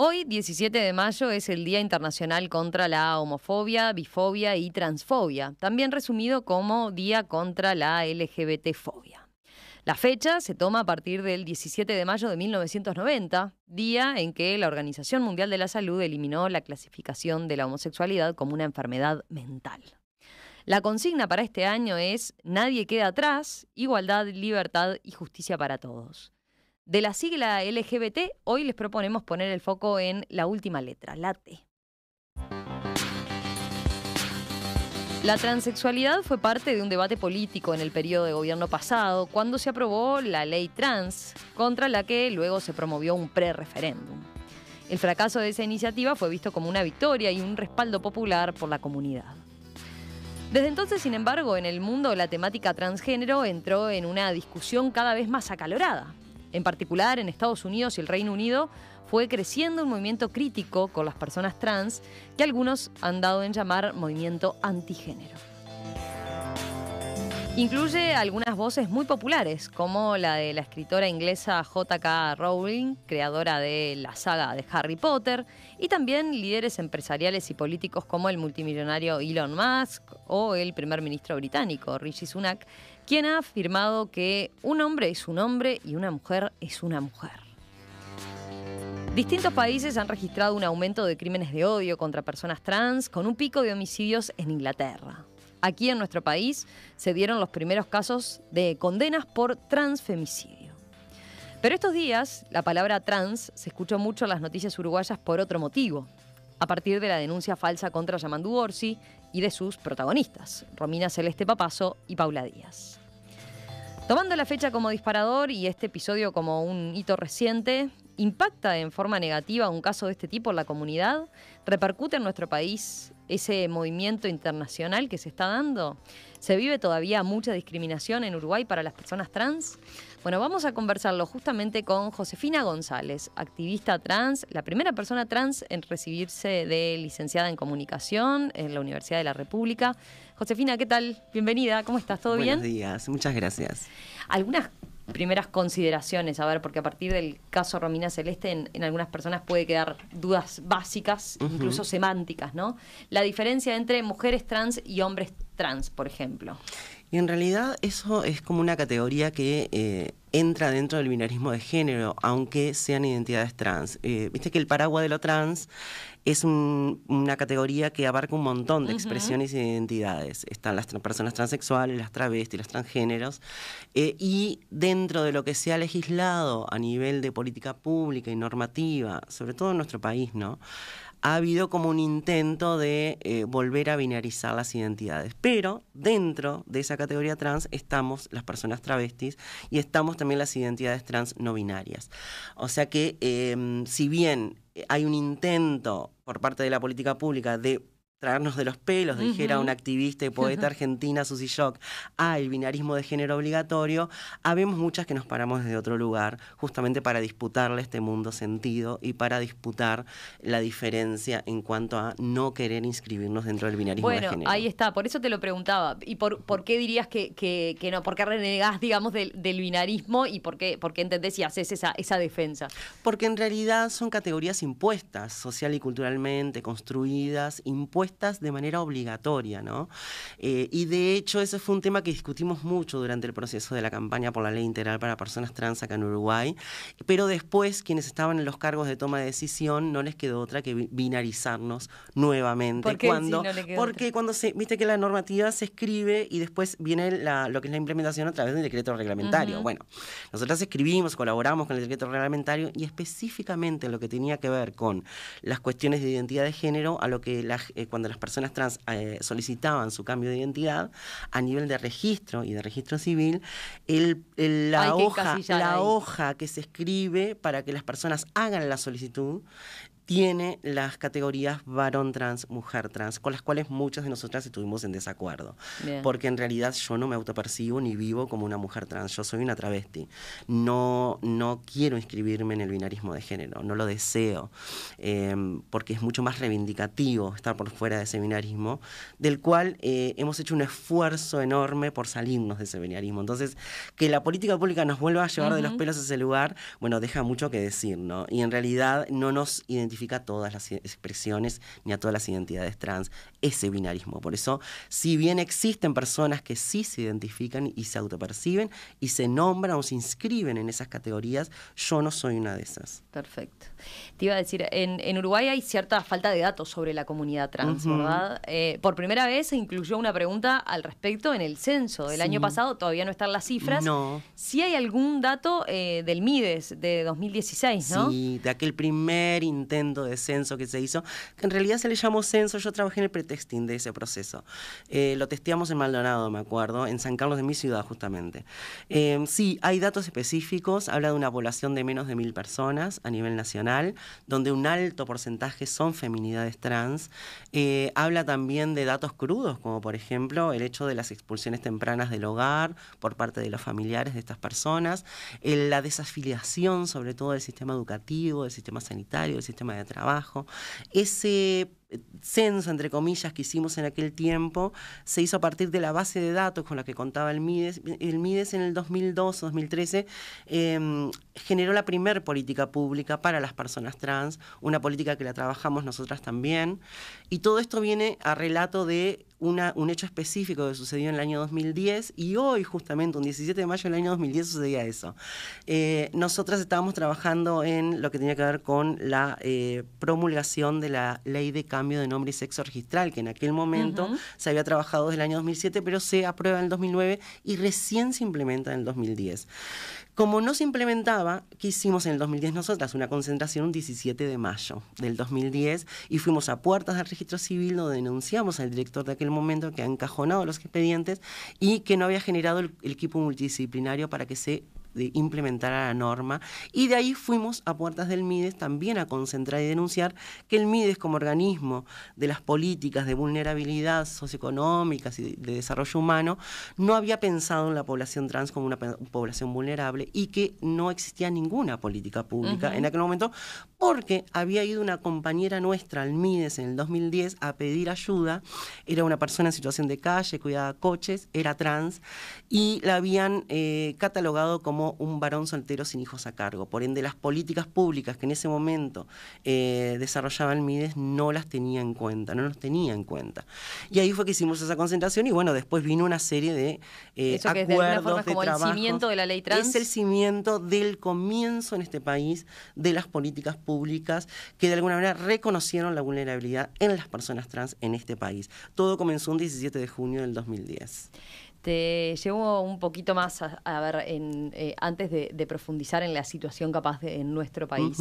Hoy, 17 de mayo, es el Día Internacional contra la Homofobia, Bifobia y Transfobia, también resumido como Día contra la LGBT-fobia. La fecha se toma a partir del 17 de mayo de 1990, día en que la Organización Mundial de la Salud eliminó la clasificación de la homosexualidad como una enfermedad mental. La consigna para este año es Nadie queda atrás, igualdad, libertad y justicia para todos. De la sigla LGBT, hoy les proponemos poner el foco en la última letra, la T. La transexualidad fue parte de un debate político en el periodo de gobierno pasado, cuando se aprobó la ley trans, contra la que luego se promovió un pre-referéndum. El fracaso de esa iniciativa fue visto como una victoria y un respaldo popular por la comunidad. Desde entonces, sin embargo, en el mundo la temática transgénero entró en una discusión cada vez más acalorada. En particular, en Estados Unidos y el Reino Unido fue creciendo un movimiento crítico con las personas trans que algunos han dado en llamar movimiento antigénero. Incluye algunas voces muy populares, como la de la escritora inglesa J.K. Rowling, creadora de la saga de Harry Potter, y también líderes empresariales y políticos como el multimillonario Elon Musk o el primer ministro británico Rishi Sunak, quien ha afirmado que un hombre es un hombre y una mujer es una mujer. Distintos países han registrado un aumento de crímenes de odio contra personas trans, con un pico de homicidios en Inglaterra. Aquí en nuestro país se dieron los primeros casos de condenas por transfemicidio. Pero estos días la palabra trans se escuchó mucho en las noticias uruguayas por otro motivo, a partir de la denuncia falsa contra Yamandu Orsi y de sus protagonistas, Romina Celeste Papazo y Paula Díaz. Tomando la fecha como disparador y este episodio como un hito reciente, ¿impacta en forma negativa un caso de este tipo en la comunidad? ¿Repercute en nuestro país ese movimiento internacional que se está dando? ¿Se vive todavía mucha discriminación en Uruguay para las personas trans? Bueno, vamos a conversarlo justamente con Josefina González, activista trans, la primera persona trans en recibirse de licenciada en comunicación en la Universidad de la República. Josefina, ¿qué tal? Bienvenida, ¿cómo estás? ¿Todo bien? Buenos días, muchas gracias. Algunas primeras consideraciones, a ver, porque a partir del caso Romina Celeste en algunas personas puede quedar dudas básicas, incluso semánticas, ¿no? La diferencia entre mujeres trans y hombres trans, por ejemplo. Y en realidad eso es como una categoría que entra dentro del binarismo de género, aunque sean identidades trans. Viste que el paraguas de lo trans es una categoría que abarca un montón de expresiones y de identidades. Están las personas transexuales, las travestis, los transgéneros, y dentro de lo que se ha legislado a nivel de política pública y normativa, sobre todo en nuestro país, ¿no?, ha habido como un intento de volver a binarizar las identidades. Pero dentro de esa categoría trans estamos las personas travestis y estamos también las identidades trans no binarias. O sea que si bien hay un intento por parte de la política pública de traernos de los pelos, dijera una activista y poeta argentina, Susy Shock, el binarismo de género obligatorio, habemos muchas que nos paramos desde otro lugar, justamente para disputarle este mundo sentido y para disputar la diferencia en cuanto a no querer inscribirnos dentro del binarismo de género. Bueno, ahí está, por eso te lo preguntaba. ¿Y por qué dirías que no? ¿Por qué renegás, digamos, del binarismo y por qué entendés y haces esa defensa? Porque en realidad son categorías impuestas, social y culturalmente, construidas, impuestas de manera obligatoria, ¿no? Y de hecho ese fue un tema que discutimos mucho durante el proceso de la campaña por la ley integral para personas trans acá en Uruguay, pero después quienes estaban en los cargos de toma de decisión no les quedó otra que binarizarnos nuevamente. ¿Por qué no le quedó porque otra? cuando viste que la normativa se escribe y después viene lo que es la implementación a través del decreto reglamentario. Bueno, nosotros escribimos, colaboramos con el decreto reglamentario y específicamente lo que tenía que ver con las cuestiones de identidad de género, a lo que cuando las personas trans solicitaban su cambio de identidad a nivel de registro y de registro civil, la hoja que se escribe para que las personas hagan la solicitud tiene las categorías varón trans, mujer trans, con las cuales muchas de nosotras estuvimos en desacuerdo. Bien. Porque en realidad yo no me autopercibo ni vivo como una mujer trans, yo soy una travesti. No quiero inscribirme en el binarismo de género, no lo deseo, porque es mucho más reivindicativo estar por fuera de ese binarismo, del cual hemos hecho un esfuerzo enorme por salirnos de ese binarismo. Entonces, que la política pública nos vuelva a llevar de los pelos a ese lugar, bueno, deja mucho que decir, ¿no? Y en realidad no nos identifica a todas las expresiones ni a todas las identidades trans ese binarismo. Por eso, si bien existen personas que sí se identifican y se autoperciben y se nombran o se inscriben en esas categorías, yo no soy una de esas. Perfecto. Te iba a decir, en Uruguay hay cierta falta de datos sobre la comunidad trans, ¿verdad? Por primera vez se incluyó una pregunta al respecto en el censo del año pasado, todavía no están las cifras. No. Sí hay algún dato del MIDES de 2016, ¿no? Sí, de aquel primer intento de censo que se hizo, que en realidad se le llamó censo. Yo trabajé en el pretexting de ese proceso. Lo testeamos en Maldonado, me acuerdo, en San Carlos de mi ciudad justamente. Sí, hay datos específicos, habla de una población de menos de 1000 personas a nivel nacional, donde un alto porcentaje son feminidades trans. Habla también de datos crudos, como por ejemplo el hecho de las expulsiones tempranas del hogar por parte de los familiares de estas personas, la desafiliación sobre todo del sistema educativo, del sistema sanitario, del sistema de trabajo. Ese censo, entre comillas, que hicimos en aquel tiempo, se hizo a partir de la base de datos con la que contaba el MIDES. El MIDES en el 2012, 2013, generó la primer política pública para las personas trans, una política que la trabajamos nosotras también, y todo esto viene a relato de un hecho específico que sucedió en el año 2010, y hoy justamente, un 17 de mayo del año 2010, sucedía eso. Nosotras estábamos trabajando en lo que tenía que ver con la promulgación de la ley de cambio de nombre y sexo registral, que en aquel momento se había trabajado desde el año 2007, pero se aprueba en el 2009 y recién se implementa en el 2010. Como no se implementaba, ¿qué hicimos en el 2010 nosotras? Una concentración un 17 de mayo del 2010 y fuimos a puertas del registro civil donde denunciamos al director de aquel momento que ha encajonado los expedientes y que no había generado el equipo multidisciplinario para que se implementara la norma, y de ahí fuimos a puertas del MIDES también a concentrar y denunciar que el MIDES, como organismo de las políticas de vulnerabilidad socioeconómicas y de desarrollo humano, no había pensado en la población trans como una población vulnerable y que no existía ninguna política pública en aquel momento, porque había ido una compañera nuestra al MIDES en el 2010 a pedir ayuda. Era una persona en situación de calle, cuidaba coches, era trans y la habían catalogado como un varón soltero sin hijos a cargo. Por ende, las políticas públicas que en ese momento desarrollaba el MIDES no las tenía en cuenta, no los tenía en cuenta. Y ahí fue que hicimos esa concentración y bueno, después vino una serie de eso que acuerdos, es de alguna forma de como trabajos. el cimiento de la ley trans. Es el cimiento del comienzo en este país de las políticas públicas que de alguna manera reconocieron la vulnerabilidad en las personas trans en este país. Todo comenzó un 17 de junio del 2010. Te llevo un poquito más a ver, antes de profundizar en la situación capaz en nuestro país.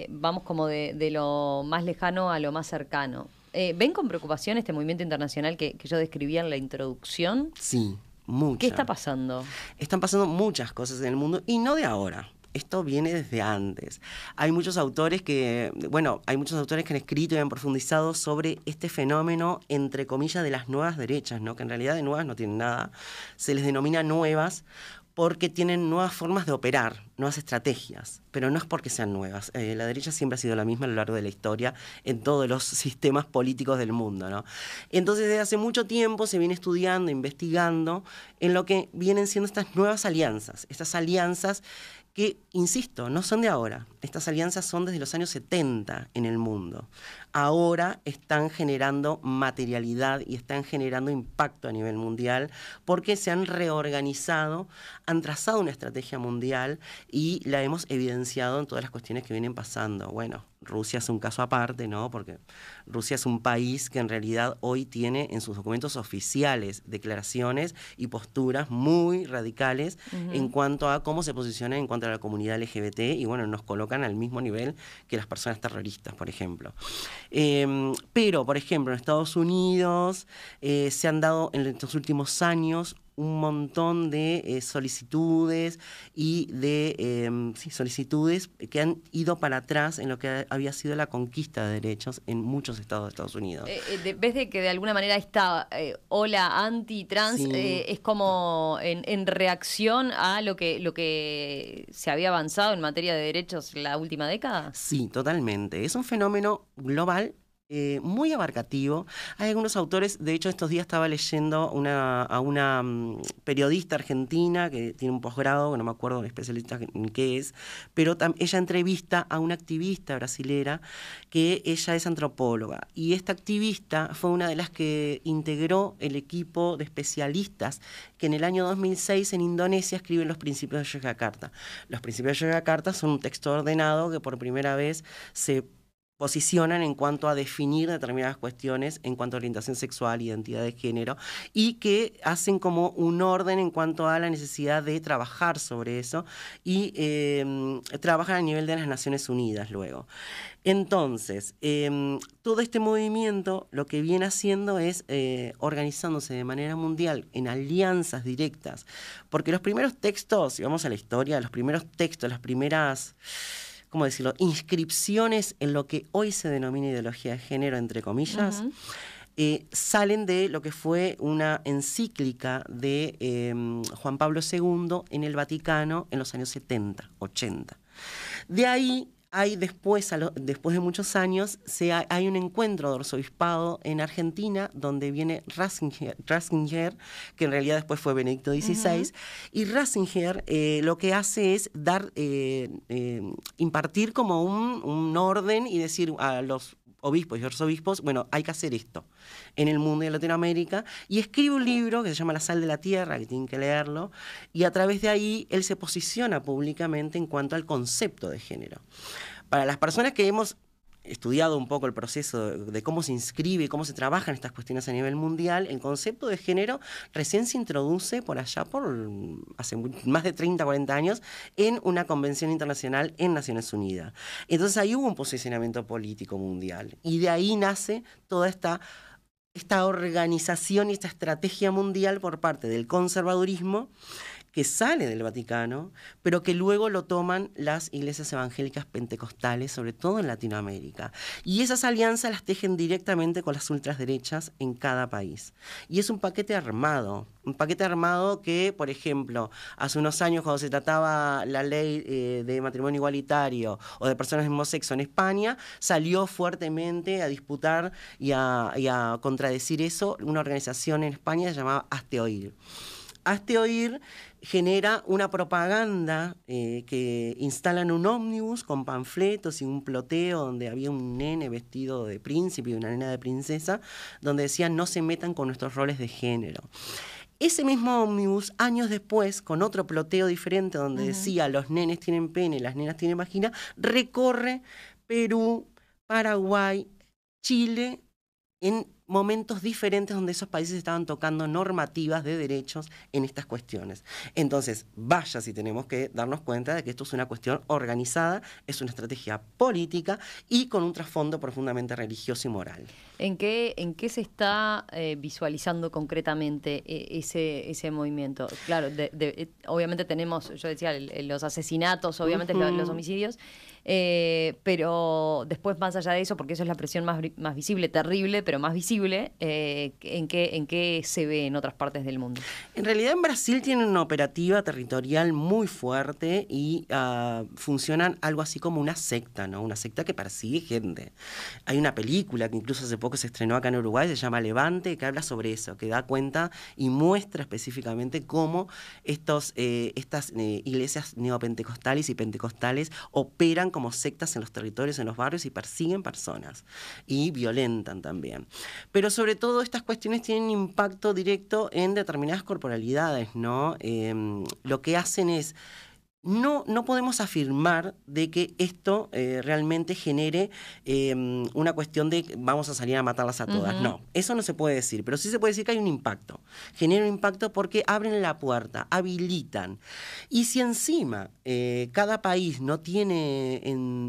Vamos como de lo más lejano a lo más cercano. ¿Ven con preocupación este movimiento internacional que yo describía en la introducción? Sí, mucho. ¿Qué está pasando? Están pasando muchas cosas en el mundo y no de ahora. Esto viene desde antes. Hay muchos autores que han escrito y han profundizado sobre este fenómeno, entre comillas, de las nuevas derechas, ¿no? Que en realidad de nuevas no tienen nada. Se les denomina nuevas porque tienen nuevas formas de operar, nuevas estrategias, pero no es porque sean nuevas. La derecha siempre ha sido la misma a lo largo de la historia en todos los sistemas políticos del mundo, ¿no? Entonces, desde hace mucho tiempo se viene estudiando, investigando en lo que vienen siendo estas nuevas alianzas, que, insisto, no son de ahora. Estas alianzas son desde los años 70 en el mundo. Ahora están generando materialidad y están generando impacto a nivel mundial porque se han reorganizado, han trazado una estrategia mundial y la hemos evidenciado en todas las cuestiones que vienen pasando. Bueno, Rusia es un caso aparte, ¿no? Porque Rusia es un país que en realidad hoy tiene en sus documentos oficiales declaraciones y posturas muy radicales en cuanto a cómo se posiciona en cuanto a la comunidad LGBT y bueno, nos colocan al mismo nivel que las personas terroristas, por ejemplo. Pero, por ejemplo, en Estados Unidos se han dado en estos últimos años un montón de solicitudes y de solicitudes que han ido para atrás en lo que había sido la conquista de derechos en muchos estados de Estados Unidos. ¿Ves de que de alguna manera esta ola anti-trans Sí. es como en reacción a lo que se había avanzado en materia de derechos la última década? Sí, totalmente. Es un fenómeno global. Muy abarcativo. Hay algunos autores, de hecho estos días estaba leyendo a una periodista argentina que tiene un posgrado, que no me acuerdo especialista en qué es, pero ella entrevista a una activista brasilera que ella es antropóloga, y esta activista fue una de las que integró el equipo de especialistas que en el año 2006 en Indonesia escriben los Principios de Yogyakarta. Los Principios de Yogyakarta son un texto ordenado que por primera vez se posicionan en cuanto a definir determinadas cuestiones en cuanto a orientación sexual, identidad de género, y que hacen como un orden en cuanto a la necesidad de trabajar sobre eso y trabajan a nivel de las Naciones Unidas luego. Entonces, todo este movimiento lo que viene haciendo es organizándose de manera mundial en alianzas directas, porque los primeros textos, si vamos a la historia, los primeros textos, las primeras, ¿cómo decirlo?, inscripciones en lo que hoy se denomina ideología de género, entre comillas, salen de lo que fue una encíclica de Juan Pablo II en el Vaticano en los años 70, 80. De ahí hay después de muchos años, hay un encuentro de arzobispado en Argentina donde viene Ratzinger, que en realidad después fue Benedicto XVI, y Ratzinger lo que hace es impartir como un orden y decir a los obispos y arzobispos, bueno, hay que hacer esto en el mundo y en Latinoamérica, y escribe un libro que se llama La Sal de la Tierra, que tienen que leerlo, y a través de ahí él se posiciona públicamente en cuanto al concepto de género. Para las personas que hemos estudiado un poco el proceso de cómo se inscribe y cómo se trabajan estas cuestiones a nivel mundial, el concepto de género recién se introduce por allá hace más de 30, 40 años en una convención internacional en Naciones Unidas. Entonces ahí hubo un posicionamiento político mundial y de ahí nace toda esta organización y esta estrategia mundial por parte del conservadurismo que sale del Vaticano, pero que luego lo toman las iglesias evangélicas pentecostales, sobre todo en Latinoamérica. Y esas alianzas las tejen directamente con las ultraderechas en cada país. Y es un paquete armado que, por ejemplo, hace unos años cuando se trataba la ley de matrimonio igualitario o de personas del mismo sexo en España, salió fuertemente a disputar y a contradecir eso una organización en España llamada Hazte Oír. Hazte Oír genera una propaganda que instalan un ómnibus con panfletos y un ploteo donde había un nene vestido de príncipe y una nena de princesa, donde decían no se metan con nuestros roles de género. Ese mismo ómnibus, años después, con otro ploteo diferente donde decía los nenes tienen pene, las nenas tienen vagina, recorre Perú, Paraguay, Chile, en momentos diferentes donde esos países estaban tocando normativas de derechos en estas cuestiones. Entonces, vaya si tenemos que darnos cuenta de que esto es una cuestión organizada, es una estrategia política y con un trasfondo profundamente religioso y moral. ¿En qué se está visualizando concretamente ese movimiento? Claro, obviamente tenemos, yo decía, los asesinatos, obviamente los homicidios, pero después más allá de eso, porque eso es la presión más visible, terrible, pero más visible, ¿en qué se ve en otras partes del mundo? En realidad en Brasil tienen una operativa territorial muy fuerte y funcionan algo así como una secta, ¿no? Una secta que persigue gente. Hay una película que incluso hace poco se estrenó acá en Uruguay, se llama Levante, que habla sobre eso, que da cuenta y muestra específicamente cómo estas iglesias neopentecostales y pentecostales operan como sectas en los territorios, en los barrios y persiguen personas y violentan también. Pero sobre todo estas cuestiones tienen impacto directo en determinadas corporalidades, ¿no? Lo que hacen es no podemos afirmar de que esto realmente genere una cuestión de vamos a salir a matarlas a todas. No, eso no se puede decir, pero sí se puede decir que hay un impacto. Genera un impacto porque abren la puerta, habilitan. Y si encima cada país no tiene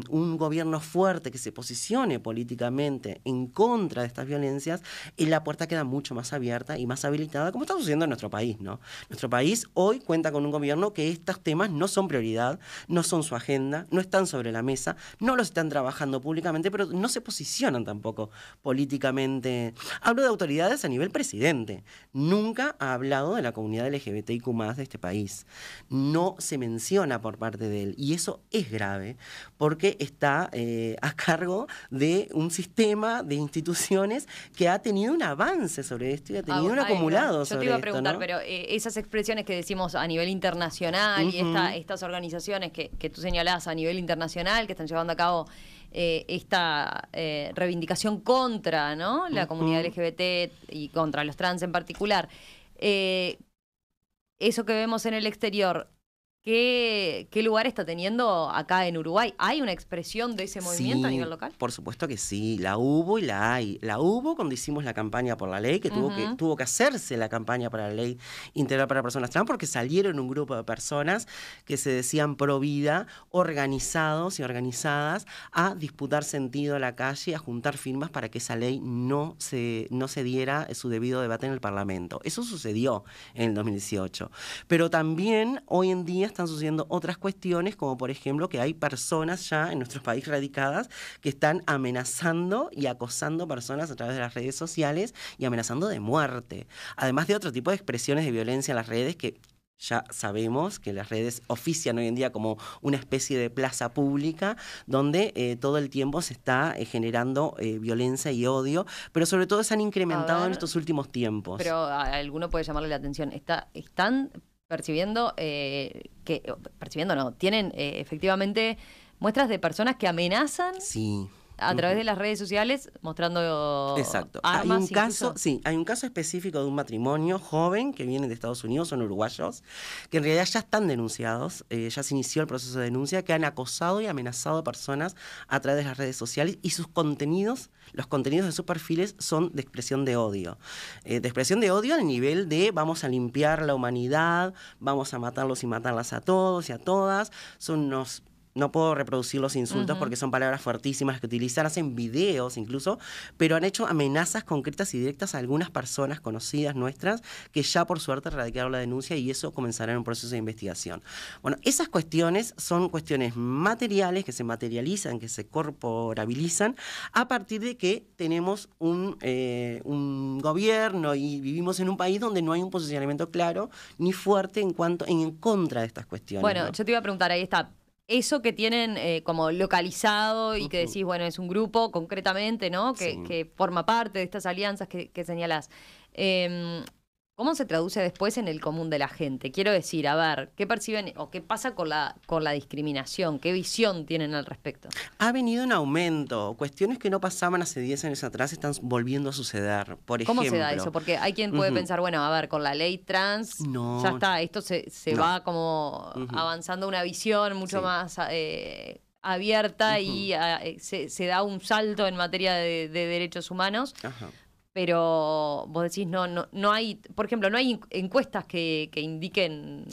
un gobierno fuerte que se posicione políticamente en contra de estas violencias, la puerta queda mucho más abierta y más habilitada, como está sucediendo en nuestro país, ¿no? Nuestro país hoy cuenta con un gobierno que estos temas no son prioridad, no son su agenda, no están sobre la mesa, no los están trabajando públicamente, pero no se posicionan tampoco políticamente. Hablo de autoridades a nivel presidente. Nunca ha hablado de la comunidad LGBTIQ+ de este país. No se menciona por parte de él. Y eso es grave, porque está a cargo de un sistema de instituciones que ha tenido un avance sobre esto y ha tenido un acumulado sobre esto. Yo te iba a preguntar, ¿no? pero esas expresiones que decimos a nivel internacional y estas organizaciones que tú señalás a nivel internacional que están llevando a cabo esta reivindicación contra, ¿no?, la comunidad LGBT y contra los trans en particular, eso que vemos en el exterior, ¿qué lugar está teniendo acá en Uruguay? ¿Hay una expresión de ese movimiento a nivel local? Por supuesto que sí, la hubo y la hay. La hubo cuando hicimos la campaña por la ley, que tuvo que hacerse la campaña para la ley integral para personas trans, porque salieron un grupo de personas que se decían pro vida, organizados y organizadas, a disputar sentido a la calle, a juntar firmas para que esa ley no se diera su debido debate en el Parlamento. Eso sucedió en el 2018. Pero también hoy en día están sucediendo otras cuestiones, como por ejemplo que hay personas ya en nuestro país radicadas que están amenazando y acosando personas a través de las redes sociales y amenazando de muerte. Además de otro tipo de expresiones de violencia en las redes que ya sabemos que las redes ofician hoy en día como una especie de plaza pública donde todo el tiempo se está generando violencia y odio, pero sobre todo se han incrementado en estos últimos tiempos. Pero a alguno puede llamarle la atención. ¿Están percibiendo tienen efectivamente muestras de personas que amenazan a través de las redes sociales mostrando armas? Hay un caso específico de un matrimonio joven que viene de Estados Unidos, son uruguayos, que en realidad ya están denunciados, ya se inició el proceso de denuncia, que han acosado y amenazado a personas a través de las redes sociales y sus contenidos, los contenidos de sus perfiles son de expresión de odio. De expresión de odio al nivel de vamos a limpiar la humanidad, vamos a matarlos y matarlas a todos y a todas, son unos... No puedo reproducir los insultos porque son palabras fuertísimas que utilizan, hacen videos incluso, pero han hecho amenazas concretas y directas a algunas personas conocidas nuestras que ya por suerte radicaron la denuncia y eso comenzará en un proceso de investigación. Bueno, esas cuestiones son cuestiones materiales que se materializan, que se corporabilizan a partir de que tenemos un gobierno y vivimos en un país donde no hay un posicionamiento claro ni fuerte en contra de estas cuestiones. Bueno, ¿no? Yo te iba a preguntar, ahí está. Eso que tienen como localizado y que decís, bueno, es un grupo concretamente, ¿no? Que forma parte de estas alianzas que señalás. ¿Cómo se traduce después en el común de la gente? Quiero decir, a ver, ¿qué perciben o qué pasa con la discriminación? ¿Qué visión tienen al respecto? Ha venido en aumento. Cuestiones que no pasaban hace 10 años atrás están volviendo a suceder. Por ejemplo, ¿cómo se da eso? Porque hay quien puede pensar, bueno, a ver, con la ley trans, ya está, esto se va como avanzando una visión mucho más abierta y se da un salto en materia de derechos humanos. Pero vos decís, no hay, por ejemplo, no hay encuestas que indiquen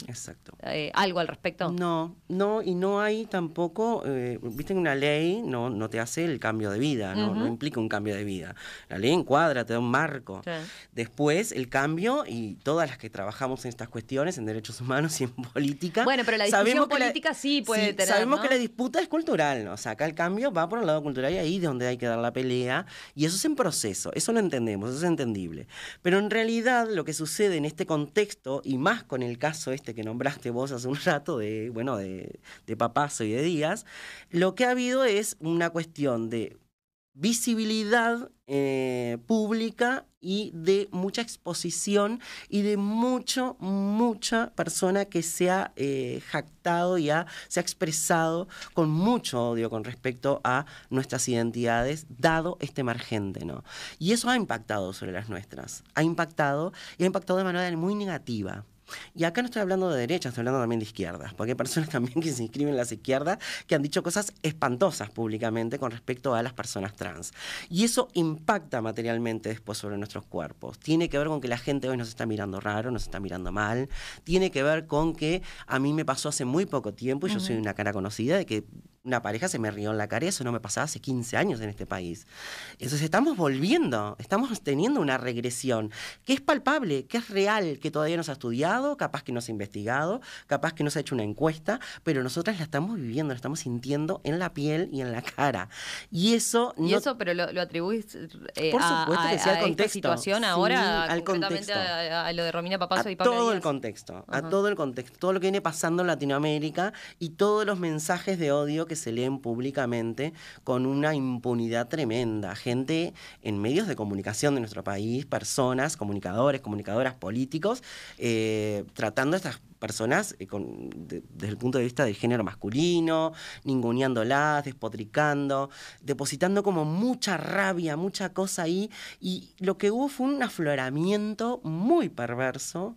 algo al respecto. No, y no hay tampoco, viste que una ley no te hace el cambio de vida, no implica un cambio de vida. La ley encuadra, te da un marco. Sí. Después el cambio, y todas las que trabajamos en estas cuestiones, en derechos humanos y en política. Bueno, pero la discusión política sí puede tener. Sabemos que la disputa es cultural, ¿no? O sea, acá el cambio va por el lado cultural y ahí es donde hay que dar la pelea, y eso es en proceso, eso lo entendemos. Eso es entendible. Pero en realidad lo que sucede en este contexto, y más con el caso este que nombraste vos hace un rato, de Papazo y de Díaz, lo que ha habido es una cuestión de visibilidad pública y de mucha exposición y de mucha persona que se ha jactado y se ha expresado con mucho odio con respecto a nuestras identidades, dado este emergente, ¿no? Y eso ha impactado sobre las nuestras, ha impactado de manera muy negativa. Y acá no estoy hablando de derechas, estoy hablando también de izquierdas, porque hay personas también que se inscriben en las izquierdas que han dicho cosas espantosas públicamente con respecto a las personas trans. Y eso impacta materialmente después sobre nuestros cuerpos. Tiene que ver con que la gente hoy nos está mirando raro, nos está mirando mal. Tiene que ver con que a mí me pasó hace muy poco tiempo, y yo soy una cara conocida, de que una pareja se me rió en la cara, y eso no me pasaba hace 15 años en este país. Entonces estamos volviendo, estamos teniendo una regresión que es palpable, que es real, que todavía no se ha estudiado, capaz que no se ha investigado, capaz que no se ha hecho una encuesta, pero nosotras la estamos viviendo, la estamos sintiendo en la piel y en la cara. Y eso... ¿Y eso pero lo atribuís por supuesto que sí, al esta contexto. situación Sí, ahora, al concretamente contexto. a lo de Romina Papazo y Paula Todo Díaz? el contexto, a todo el contexto, todo lo que viene pasando en Latinoamérica y todos los mensajes de odio que se leen públicamente con una impunidad tremenda. Gente en medios de comunicación de nuestro país, personas, comunicadores, comunicadoras, políticos, tratando a estas personas desde el punto de vista del género masculino, ninguneándolas, despotricando, depositando como mucha rabia, mucha cosa ahí, y lo que hubo fue un afloramiento muy perverso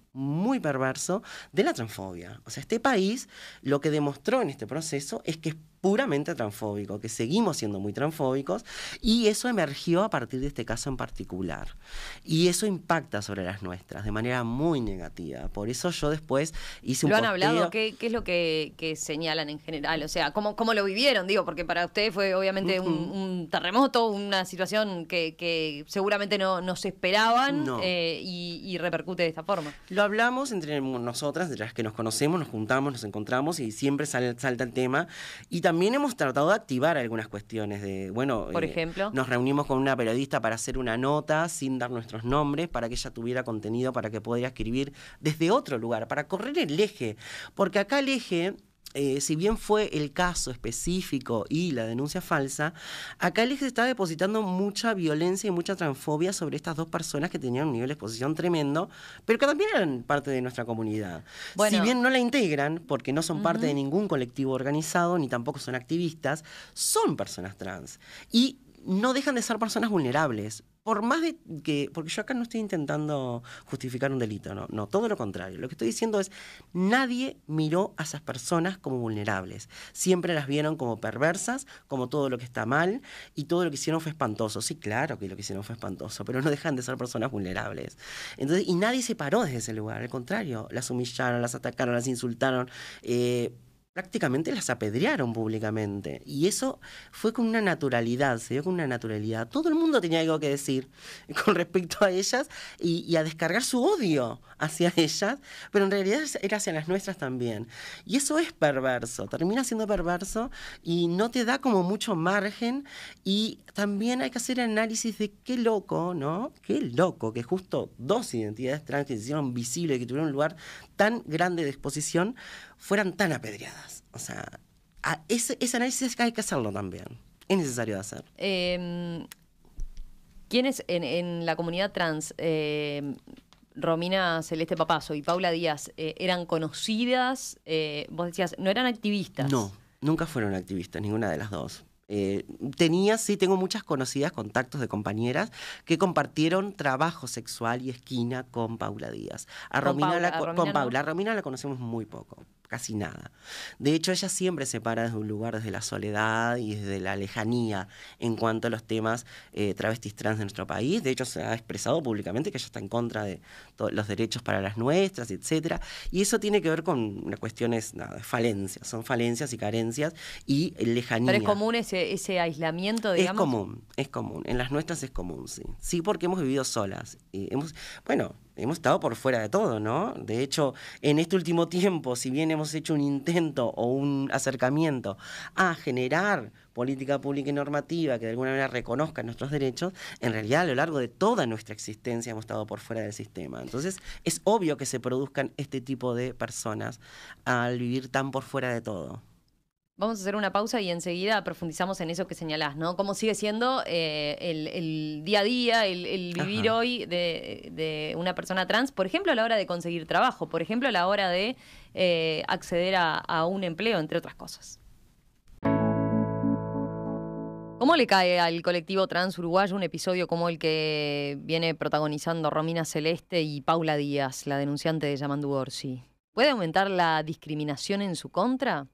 de la transfobia. O sea, este país lo que demostró en este proceso es que es puramente transfóbico, que seguimos siendo muy transfóbicos, y eso emergió a partir de este caso en particular. Y eso impacta sobre las nuestras de manera muy negativa. Por eso yo después hice un ¿Lo han posteo. hablado? ¿Qué es lo que señalan en general? O sea, ¿cómo lo vivieron? Digo, porque para ustedes fue obviamente un terremoto, una situación que seguramente no se esperaban. No. Y repercute de esta forma. Lo hablamos entre nosotras, entre las que nos conocemos, nos juntamos, nos encontramos y siempre salta el tema. Y también hemos tratado de activar algunas cuestiones de, bueno, por ejemplo, nos reunimos con una periodista para hacer una nota sin dar nuestros nombres, para que ella tuviera contenido, para que pudiera escribir desde otro lugar, para correr el eje. Porque acá el eje... si bien fue el caso específico y la denuncia falsa, acá el eje está depositando mucha violencia y mucha transfobia sobre estas dos personas que tenían un nivel de exposición tremendo, pero que también eran parte de nuestra comunidad. Bueno, si bien no la integran, porque no son parte de ningún colectivo organizado, ni tampoco son activistas, son personas trans. Y no dejan de ser personas vulnerables. Por más de que, porque yo acá no estoy intentando justificar un delito, no, todo lo contrario. Lo que estoy diciendo es, nadie miró a esas personas como vulnerables. Siempre las vieron como perversas, como todo lo que está mal, y todo lo que hicieron fue espantoso. Sí, claro que lo que hicieron fue espantoso, pero no dejan de ser personas vulnerables. Entonces, y nadie se paró desde ese lugar, al contrario, las humillaron, las atacaron, las insultaron, prácticamente las apedrearon públicamente. Y eso fue con una naturalidad, se dio con una naturalidad. Todo el mundo tenía algo que decir con respecto a ellas y a descargar su odio hacia ellas, pero en realidad era hacia las nuestras también. Y eso es perverso, termina siendo perverso y no te da como mucho margen. Y también hay que hacer análisis de qué loco, ¿no? Qué loco que justo dos identidades trans que se hicieron visibles, que tuvieron un lugar tan grande de exposición, fueran tan apedreadas. O sea, ese análisis hay que hacerlo también. Es necesario de hacer. ¿Quiénes en la comunidad trans, Romina Celeste Papazo y Paula Díaz, eran conocidas? Vos decías, no eran activistas. No, nunca fueron activistas, ninguna de las dos. Tengo muchas conocidas, contactos de compañeras que compartieron trabajo sexual y esquina con Paula Díaz. A Romina la conocemos muy poco, casi nada. De hecho, ella siempre se para desde un lugar, desde la soledad y desde la lejanía en cuanto a los temas travestis trans de nuestro país. De hecho, se ha expresado públicamente que ella está en contra de los derechos para las nuestras, etcétera. Y eso tiene que ver con cuestiones de falencias, son falencias y carencias y lejanía. Pero es común ese aislamiento, digamos. Es común. En las nuestras es común, sí. Sí, porque hemos vivido solas. Y hemos estado por fuera de todo, ¿no? De hecho, en este último tiempo, si bien hemos hecho un intento o un acercamiento a generar política pública y normativa que de alguna manera reconozca nuestros derechos, en realidad a lo largo de toda nuestra existencia hemos estado por fuera del sistema. Entonces, es obvio que se produzcan este tipo de personas al vivir tan por fuera de todo. Vamos a hacer una pausa y enseguida profundizamos en eso que señalás, ¿no? Cómo sigue siendo el día a día, el vivir hoy de una persona trans, por ejemplo, a la hora de conseguir trabajo, por ejemplo, a la hora de acceder a un empleo, entre otras cosas. ¿Cómo le cae al colectivo trans uruguayo un episodio como el que viene protagonizando Romina Celeste y Paula Díaz, la denunciante de Yamandu Orsi? ¿Puede aumentar la discriminación en su contra?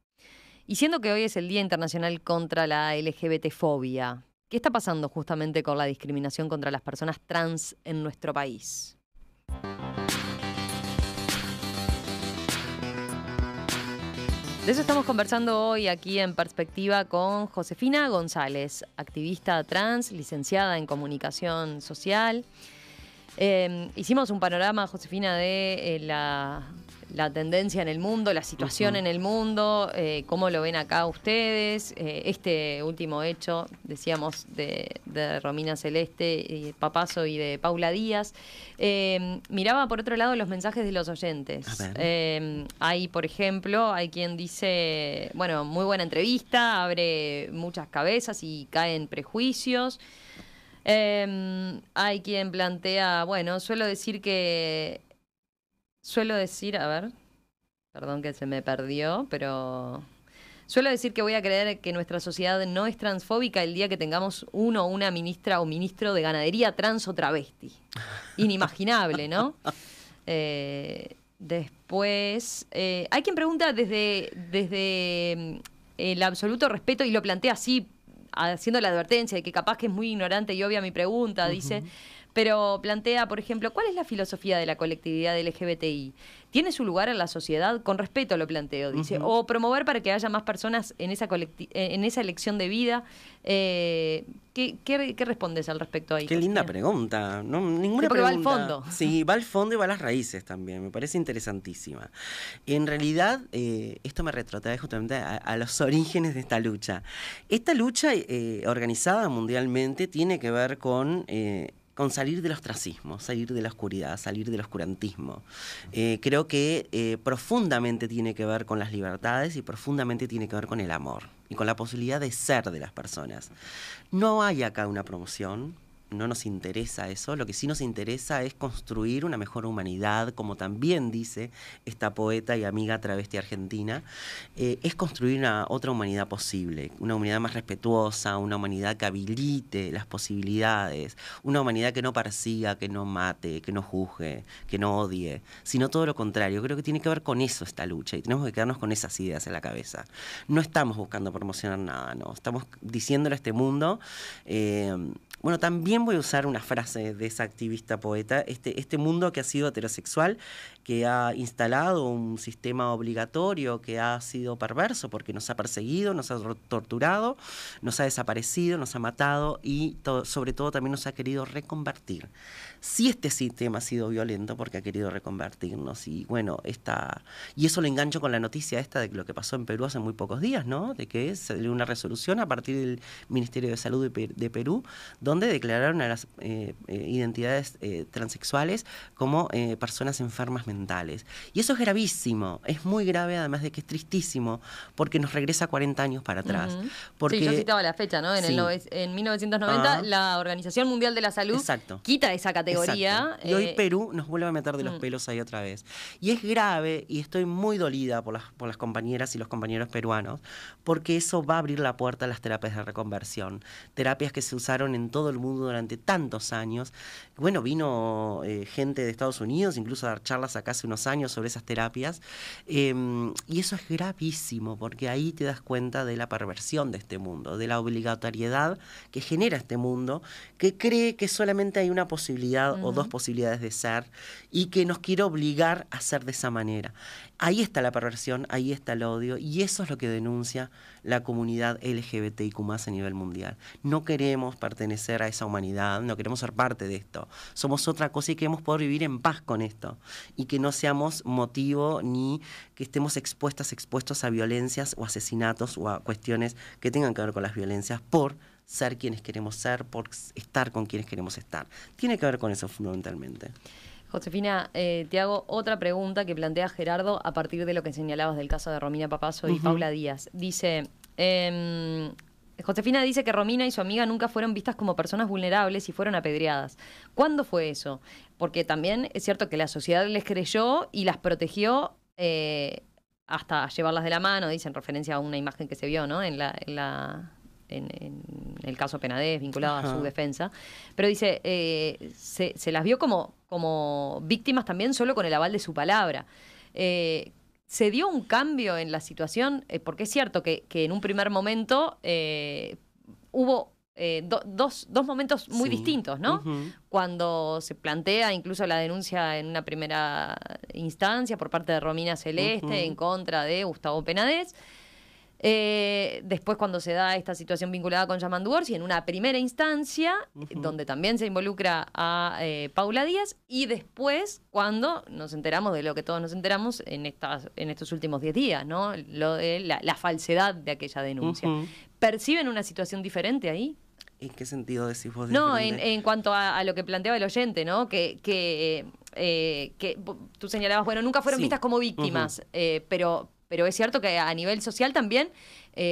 Y siendo que hoy es el Día Internacional contra la LGBT-fobia, ¿qué está pasando justamente con la discriminación contra las personas trans en nuestro país? De eso estamos conversando hoy aquí en Perspectiva con Josefina González, activista trans, licenciada en comunicación social. Hicimos un panorama, Josefina, de la tendencia en el mundo, la situación en el mundo, cómo lo ven acá ustedes, este último hecho, decíamos, de Romina Celeste, Papazo y de Paula Díaz. Miraba por otro lado los mensajes de los oyentes. Hay, por ejemplo, hay quien dice, bueno, muy buena entrevista, abre muchas cabezas y caen prejuicios. Hay quien plantea, bueno, suelo decir, a ver, perdón que se me perdió, pero suelo decir que voy a creer que nuestra sociedad no es transfóbica el día que tengamos uno o una ministra o ministro de ganadería trans o travesti. Inimaginable, ¿no? Después, hay quien pregunta desde el absoluto respeto y lo plantea así, haciendo la advertencia de que capaz que es muy ignorante y obvia mi pregunta, dice, pero plantea, por ejemplo, ¿cuál es la filosofía de la colectividad LGBTI? ¿Tiene su lugar en la sociedad? Con respeto lo planteo, dice. O promover para que haya más personas en esa elección de vida. ¿Qué respondes al respecto ahí? Qué linda pregunta. No, ninguna porque pregunta. Va al fondo. Sí, va al fondo y va a las raíces también. Me parece interesantísima. En realidad, esto me retrotrae justamente a los orígenes de esta lucha. Esta lucha organizada mundialmente tiene que ver con salir del ostracismo, salir de la oscuridad, salir del oscurantismo. Creo que profundamente tiene que ver con las libertades y profundamente tiene que ver con el amor y con la posibilidad de ser de las personas. No hay acá una promoción, no nos interesa eso, lo que sí nos interesa es construir una mejor humanidad, como también dice esta poeta y amiga travesti argentina, es construir otra humanidad posible, una humanidad más respetuosa, una humanidad que habilite las posibilidades, una humanidad que no persiga, que no mate, que no juzgue, que no odie, sino todo lo contrario. Creo que tiene que ver con eso esta lucha y tenemos que quedarnos con esas ideas en la cabeza. No estamos buscando promocionar nada, no, estamos diciéndole a este mundo... Bueno, también voy a usar una frase de esa activista poeta, este mundo que ha sido heterosexual, que ha instalado un sistema obligatorio que ha sido perverso porque nos ha perseguido, nos ha torturado, nos ha desaparecido, nos ha matado y sobre todo también nos ha querido reconvertir. Sí, este sistema ha sido violento porque ha querido reconvertirnos y bueno, y eso lo engancho con la noticia esta de lo que pasó en Perú hace muy pocos días, ¿no? De que salió una resolución a partir del Ministerio de Salud de Perú, donde declararon a las identidades transexuales como personas enfermas mentales. Y eso es gravísimo, es muy grave, además de que es tristísimo, porque nos regresa 40 años para atrás. Porque, sí, yo citaba la fecha, ¿no? En 1990 la Organización Mundial de la Salud quita esa categoría. Y hoy Perú nos vuelve a meter de los pelos ahí otra vez. Y es grave, y estoy muy dolida por las compañeras y los compañeros peruanos, porque eso va a abrir la puerta a las terapias de reconversión. Terapias que se usaron en todo el mundo durante tantos años. Bueno, vino gente de Estados Unidos, incluso a dar charlas acá hace unos años sobre esas terapias. Y eso es gravísimo, porque ahí te das cuenta de la perversión de este mundo, de la obligatoriedad que genera este mundo, que cree que solamente hay una posibilidad o dos posibilidades de ser y que nos quiere obligar a ser de esa manera. Ahí está la perversión, ahí está el odio y eso es lo que denuncia la comunidad LGBTIQ+ a nivel mundial. No queremos pertenecer a esa humanidad, no queremos ser parte de esto. Somos otra cosa y queremos poder vivir en paz con esto y que no seamos motivo ni que estemos expuestos a violencias o asesinatos o a cuestiones que tengan que ver con las violencias por ser quienes queremos ser, por estar con quienes queremos estar. Tiene que ver con eso fundamentalmente. Josefina, te hago otra pregunta que plantea Gerardo a partir de lo que señalabas del caso de Romina Papazo y Paula Díaz. Dice, Josefina dice que Romina y su amiga nunca fueron vistas como personas vulnerables y fueron apedreadas. ¿Cuándo fue eso? Porque también es cierto que la sociedad les creyó y las protegió hasta llevarlas de la mano, dice en referencia a una imagen que se vio, ¿no? en el caso Penades, vinculado a su defensa. Pero dice, se las vio como víctimas también solo con el aval de su palabra. ¿Se dio un cambio en la situación? Porque es cierto que en un primer momento hubo dos momentos muy distintos, ¿no? Cuando se plantea incluso la denuncia en una primera instancia por parte de Romina Celeste en contra de Gustavo Penades. Después cuando se da esta situación vinculada con Yamandu Orsi en una primera instancia, donde también se involucra a Paula Díaz, y después cuando nos enteramos de lo que todos nos enteramos en estos últimos 10 días, ¿no? Lo de la falsedad de aquella denuncia. ¿Perciben una situación diferente ahí? ¿En qué sentido decís vos? No, en cuanto a lo que planteaba el oyente, ¿no? Que tú señalabas, bueno, nunca fueron vistas como víctimas, pero es cierto que a nivel social también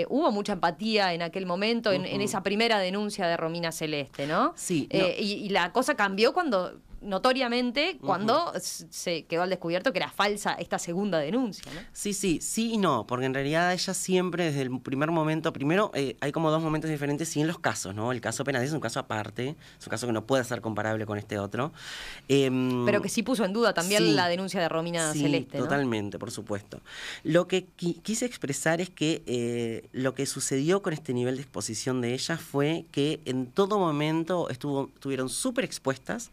hubo mucha empatía en aquel momento, en esa primera denuncia de Romina Celeste, ¿no? Sí. Y la cosa cambió notoriamente, cuando se quedó al descubierto que era falsa esta segunda denuncia, ¿no? Sí y no, porque en realidad ella siempre desde el primer momento, primero hay como dos momentos diferentes sí en los casos, ¿no? El caso Penades es un caso aparte, es un caso que no puede ser comparable con este otro. Pero que sí puso en duda también la denuncia de Romina Celeste, ¿no? Totalmente, por supuesto. Lo que quise expresar es que lo que sucedió con este nivel de exposición de ella fue que en todo momento estuvieron súper expuestas,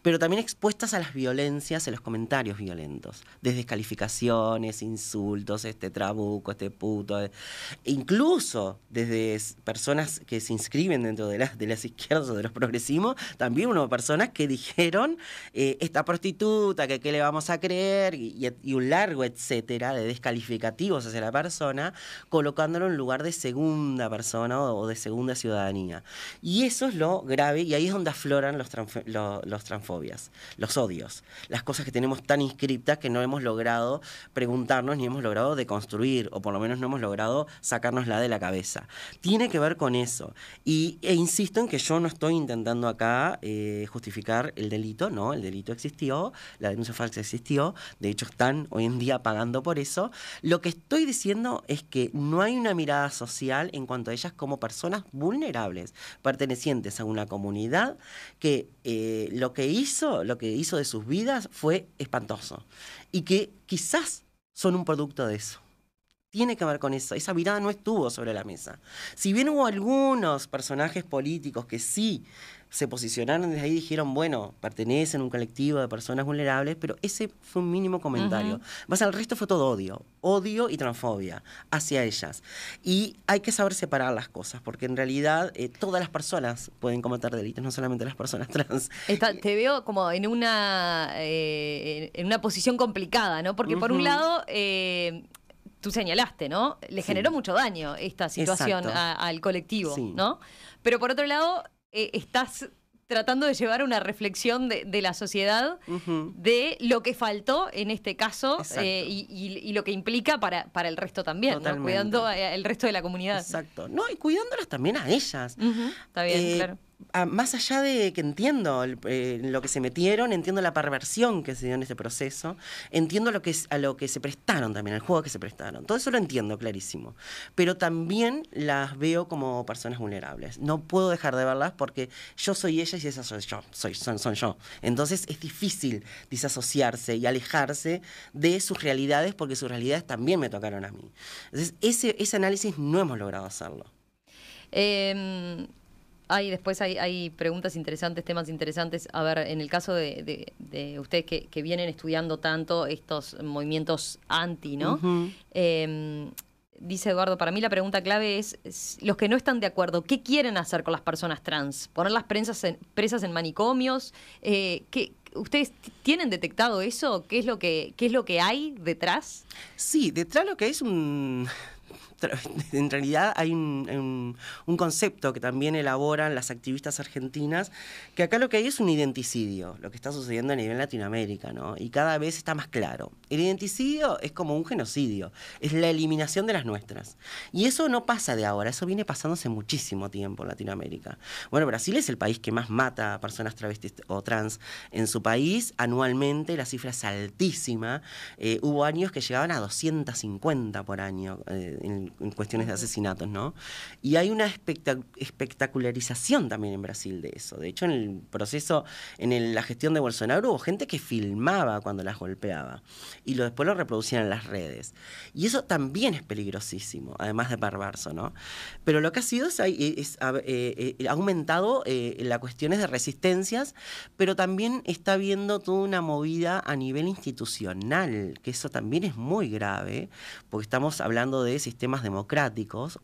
pero también expuestas a las violencias, a los comentarios violentos, desde descalificaciones, insultos, este trabuco, este puto, incluso desde personas que se inscriben dentro de las izquierdas o de los progresismos, también hubo personas que dijeron esta prostituta, que qué le vamos a creer, y un largo etcétera de descalificativos hacia la persona, colocándolo en lugar de segunda persona o de segunda ciudadanía. Y eso es lo grave, y ahí es donde afloran los transfobias, los odios, las cosas que tenemos tan inscriptas que no hemos logrado preguntarnos ni hemos logrado deconstruir, o por lo menos no hemos logrado sacárnosla de la cabeza. Tiene que ver con eso. E insisto en que yo no estoy intentando acá justificar el delito, no, el delito existió, la denuncia falsa existió, de hecho están hoy en día pagando por eso. Lo que estoy diciendo es que no hay una mirada social en cuanto a ellas como personas vulnerables, pertenecientes a una comunidad que lo que hizo de sus vidas fue espantoso y que quizás son un producto de eso. Tiene que ver con eso. Esa mirada no estuvo sobre la mesa. Si bien hubo algunos personajes políticos que sí se posicionaron desde ahí y dijeron, bueno, pertenecen a un colectivo de personas vulnerables, pero ese fue un mínimo comentario. Más al resto fue todo odio y transfobia hacia ellas. Y hay que saber separar las cosas, porque en realidad todas las personas pueden cometer delitos, no solamente las personas trans. Te veo como en una posición complicada, ¿no? Porque por un lado tú señalaste, ¿no? Le generó mucho daño esta situación al colectivo, ¿no? Pero por otro lado estás tratando de llevar una reflexión de la sociedad de lo que faltó en este caso y lo que implica para el resto también, ¿no? Cuidando el resto de la comunidad. Exacto. No, y cuidándolas también a ellas. Está bien, claro. Más allá de que entiendo lo que se metieron, entiendo la perversión que se dio en este proceso, entiendo a lo que se prestaron también, al juego que se prestaron. Todo eso lo entiendo clarísimo. Pero también las veo como personas vulnerables. No puedo dejar de verlas porque yo soy ellas y esas soy yo, son yo. Entonces es difícil disasociarse y alejarse de sus realidades porque sus realidades también me tocaron a mí. Entonces ese análisis no hemos logrado hacerlo. Después hay preguntas interesantes, temas interesantes. A ver, en el caso de ustedes que vienen estudiando tanto estos movimientos anti, ¿no? Dice Eduardo, para mí la pregunta clave es los que no están de acuerdo, ¿qué quieren hacer con las personas trans? ¿Ponerlas presas en manicomios? ¿Ustedes tienen detectado eso? ¿Qué es lo que hay detrás? Sí, detrás lo que hay es en realidad hay un concepto que también elaboran las activistas argentinas, que acá lo que hay es un identicidio, lo que está sucediendo a nivel Latinoamérica, ¿no? Y cada vez está más claro. El identicidio es como un genocidio, es la eliminación de las nuestras. Y eso no pasa de ahora, eso viene pasando hace muchísimo tiempo en Latinoamérica. Bueno, Brasil es el país que más mata a personas travestis o trans en su país. Anualmente la cifra es altísima. Hubo años que llegaban a 250 por año en en cuestiones de asesinatos, ¿no? Y hay una espectacularización también en Brasil de eso. De hecho, en el proceso, la gestión de Bolsonaro hubo gente que filmaba cuando las golpeaba y después lo reproducían en las redes. Y eso también es peligrosísimo, además de perverso, ¿no? Pero lo que ha sido ha aumentado las cuestiones de resistencias, pero también está habiendo toda una movida a nivel institucional, que eso también es muy grave, porque estamos hablando de sistemas democráticos,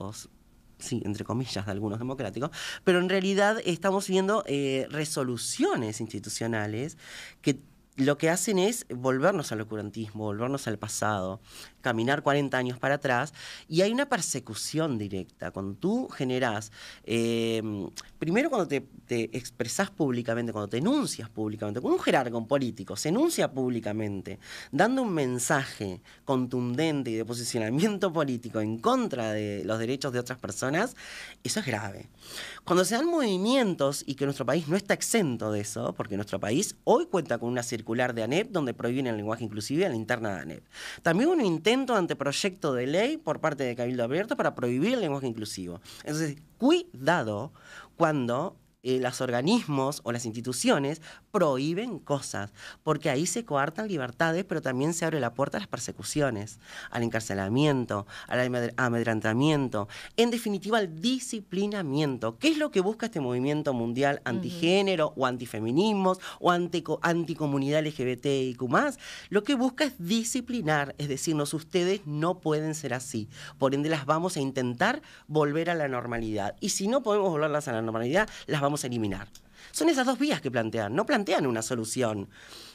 sí, entre comillas, de algunos democráticos, pero en realidad estamos viendo resoluciones institucionales que lo que hacen es volvernos al oscurantismo, volvernos al pasado, caminar 40 años para atrás, y hay una persecución directa. Cuando tú generás, primero cuando te expresás públicamente, cuando te enuncias públicamente, como un jerarca, un político, se enuncia públicamente, dando un mensaje contundente y de posicionamiento político en contra de los derechos de otras personas, eso es grave. Cuando se dan movimientos, y que nuestro país no está exento de eso, porque nuestro país hoy cuenta con una circular de ANEP donde prohíben el lenguaje inclusivo a la interna de ANEP. También un intento de anteproyecto de ley por parte de Cabildo Abierto para prohibir el lenguaje inclusivo. Entonces, cuidado cuando los organismos o las instituciones prohíben cosas, porque ahí se coartan libertades, pero también se abre la puerta a las persecuciones, al encarcelamiento, al amedrentamiento, en definitiva al disciplinamiento. ¿Qué es lo que busca este movimiento mundial antigénero o antifeminismos o anticomunidad LGBTIQ+? Lo que busca es disciplinar, es decirnos, ustedes no pueden ser así, por ende las vamos a intentar volver a la normalidad, y si no podemos volverlas a la normalidad, las vamos a eliminar. Son esas dos vías que plantean, no plantean una solución,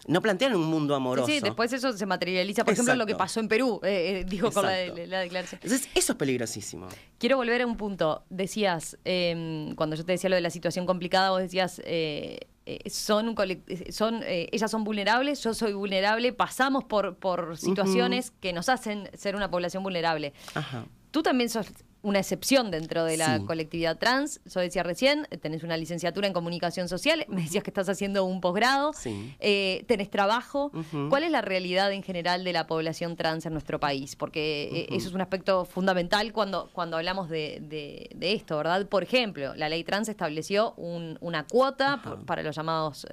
no plantean un mundo amoroso. Sí, después eso se materializa, por ejemplo, lo que pasó en Perú, dijo con la declaración. Entonces, eso es peligrosísimo. Quiero volver a un punto. Decías, cuando yo te decía lo de la situación complicada, vos decías, ellas son vulnerables, yo soy vulnerable, pasamos por situaciones que nos hacen ser una población vulnerable. Ajá. Tú también sos una excepción dentro de la colectividad trans. Yo decía recién, tenés una licenciatura en comunicación social, me decías que estás haciendo un posgrado, tenés trabajo. ¿Cuál es la realidad en general de la población trans en nuestro país? Porque eso es un aspecto fundamental cuando hablamos de esto, ¿verdad? Por ejemplo, la ley trans estableció una cuota para los llamados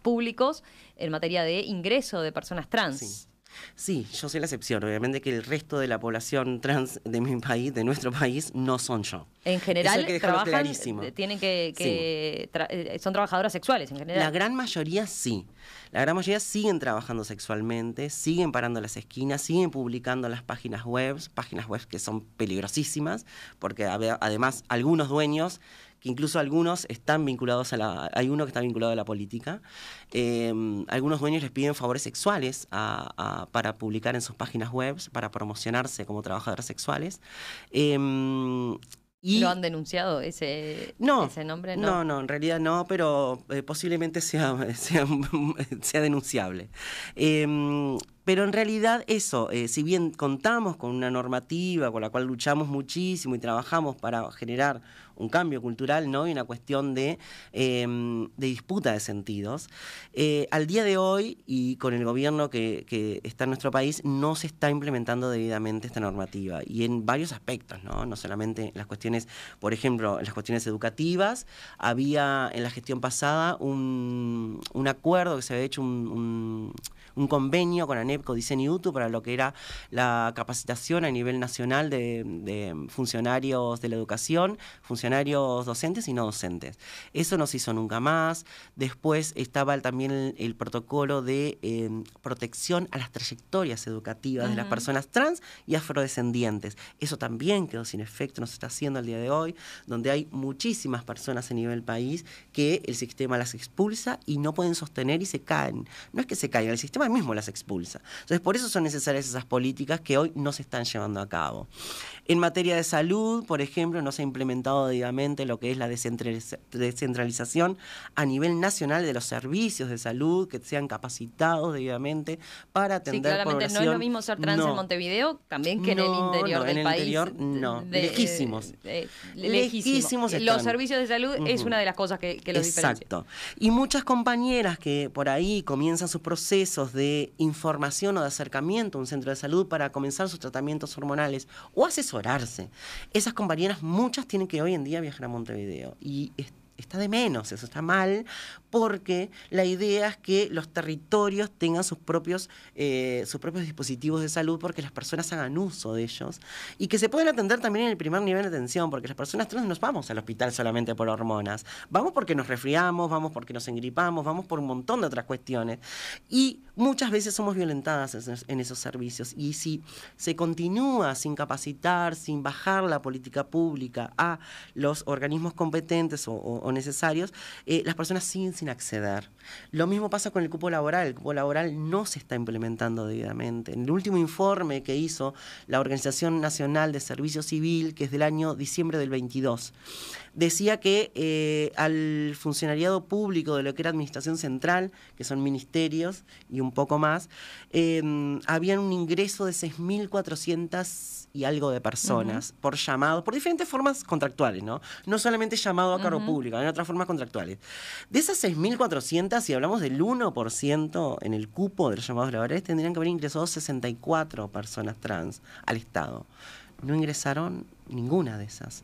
públicos en materia de ingreso de personas trans. Sí, yo soy la excepción. Obviamente que el resto de la población trans de mi país, de nuestro país, no son yo. En general trabajan, tienen son trabajadoras sexuales en general. La gran mayoría sí. La gran mayoría siguen trabajando sexualmente, siguen parando las esquinas, siguen publicando las páginas web que son peligrosísimas, porque además algunos dueños, que incluso algunos están vinculados hay uno que está vinculado a la política, algunos dueños les piden favores sexuales para publicar en sus páginas web, para promocionarse como trabajadoras sexuales. ¿Lo han denunciado ese nombre? No, en realidad no, pero posiblemente sea denunciable. Pero en realidad eso, si bien contamos con una normativa con la cual luchamos muchísimo y trabajamos para generar un cambio cultural, ¿no? Y una cuestión de disputa de sentidos, al día de hoy y con el gobierno que está en nuestro país no se está implementando debidamente esta normativa, y en varios aspectos, ¿no? No solamente en las cuestiones, por ejemplo, en las cuestiones educativas. Había en la gestión pasada un acuerdo que se había hecho, un convenio con ANEP, Codicen y UTU para lo que era la capacitación a nivel nacional de funcionarios de la educación, funcionarios docentes y no docentes. Eso no se hizo nunca más. Después estaba también el protocolo de protección a las trayectorias educativas de las personas trans y afrodescendientes. Eso también quedó sin efecto, no se está haciendo al día de hoy, donde hay muchísimas personas a nivel país que el sistema las expulsa y no pueden sostener y se caen. No es que se caigan, el sistema mismo las expulsa. Entonces, por eso son necesarias esas políticas que hoy no se están llevando a cabo. En materia de salud, por ejemplo, no se ha implementado debidamente lo que es la descentralización a nivel nacional de los servicios de salud, que sean capacitados debidamente para atender población. No es lo mismo ser trans en Montevideo también que en el interior del país. Interior, no, lejísimos. Lejísimos. Los servicios de salud es una de las cosas que los diferencia. Exacto. Y muchas compañeras que por ahí comienzan sus procesos de información orientación o de acercamiento a un centro de salud para comenzar sus tratamientos hormonales o asesorarse. Esas compañeras, muchas tienen que hoy en día viajar a Montevideo y está de menos, eso está mal, porque la idea es que los territorios tengan sus propios dispositivos de salud, porque las personas hagan uso de ellos y que se puedan atender también en el primer nivel de atención, porque las personas trans no vamos al hospital solamente por hormonas, vamos porque nos resfriamos, vamos porque nos engripamos, vamos por un montón de otras cuestiones y muchas veces somos violentadas en esos servicios, y si se continúa sin capacitar, sin bajar la política pública a los organismos competentes o necesarios, las personas siguen sin acceder. Lo mismo pasa con el cupo laboral. El cupo laboral no se está implementando debidamente. En el último informe que hizo la Organización Nacional de Servicio Civil, que es del año diciembre del 22, decía que al funcionariado público de lo que era administración central, que son ministerios y un poco más, había un ingreso de 6.400 y algo de personas por llamado, por diferentes formas contractuales, ¿no? No solamente llamado a cargo público, hay otras formas contractuales. De esas 6.400, si hablamos del 1% en el cupo de los llamados laborales, tendrían que haber ingresado 64 personas trans al Estado. No ingresaron ninguna de esas.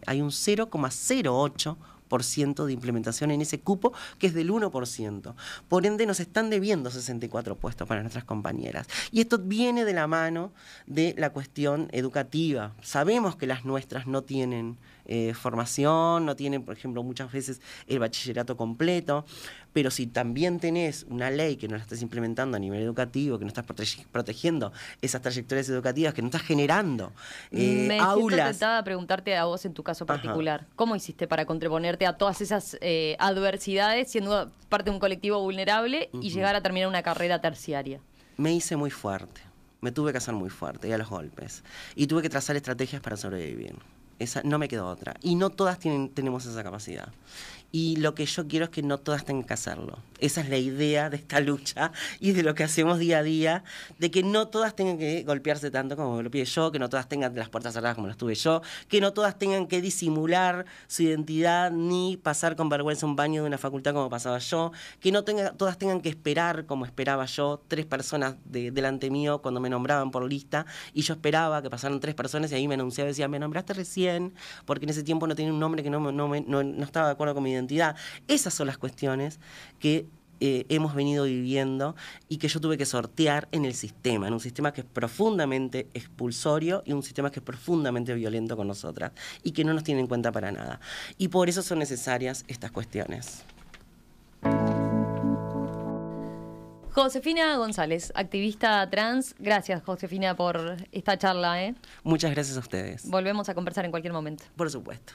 Hay un 0,08% de implementación en ese cupo, que es del 1%. Por ende, nos están debiendo 64 puestos para nuestras compañeras. Y esto viene de la mano de la cuestión educativa. Sabemos que las nuestras no tienen formación, no tienen, por ejemplo, muchas veces el bachillerato completo, pero si también tenés una ley que no la estás implementando a nivel educativo, que no estás protegiendo esas trayectorias educativas, que no estás generando aulas... Me intentaba preguntarte a vos en tu caso particular, ¿cómo hiciste para contraponerte a todas esas adversidades, siendo parte de un colectivo vulnerable y llegar a terminar una carrera terciaria? Me hice muy fuerte, me tuve que hacer muy fuerte y a los golpes, y tuve que trazar estrategias para sobrevivir. No me quedó otra. Y no todas tenemos esa capacidad. Y lo que yo quiero es que no todas tengan que hacerlo. Esa es la idea de esta lucha y de lo que hacemos día a día, de que no todas tengan que golpearse tanto como me lo pide yo, que no todas tengan las puertas cerradas como las tuve yo, que no todas tengan que disimular su identidad ni pasar con vergüenza un baño de una facultad como pasaba yo, que no todas tengan que esperar como esperaba yo, 3 personas delante mío cuando me nombraban por lista, y yo esperaba que pasaran 3 personas y ahí me anunciaba y decía, me nombraste recién, porque en ese tiempo no tenía un nombre que no estaba de acuerdo con mi identidad. Esas son las cuestiones que hemos venido viviendo y que yo tuve que sortear en el sistema, en un sistema que es profundamente expulsorio y un sistema que es profundamente violento con nosotras y que no nos tiene en cuenta para nada. Y por eso son necesarias estas cuestiones. Josefina González, activista trans. Gracias, Josefina, por esta charla. Muchas gracias a ustedes. Volvemos a conversar en cualquier momento. Por supuesto.